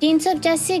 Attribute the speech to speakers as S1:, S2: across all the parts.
S1: 385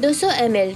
S1: 200 ml